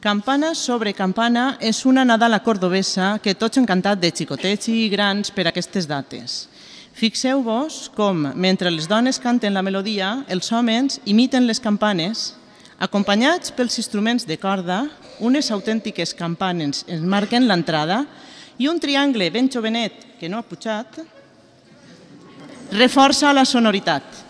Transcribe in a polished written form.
Campana sobre campana és una Nadala cordobesa que tots hem cantat de xicotets i grans per aquestes dates. Fixeu-vos com, mentre les dones canten la melodia, els homes imiten les campanes. Acompanyats pels instruments de corda, unes autèntiques campanes ens marquen l'entrada i un triangle ben jovenet, que no ha pujat, reforça la sonoritat.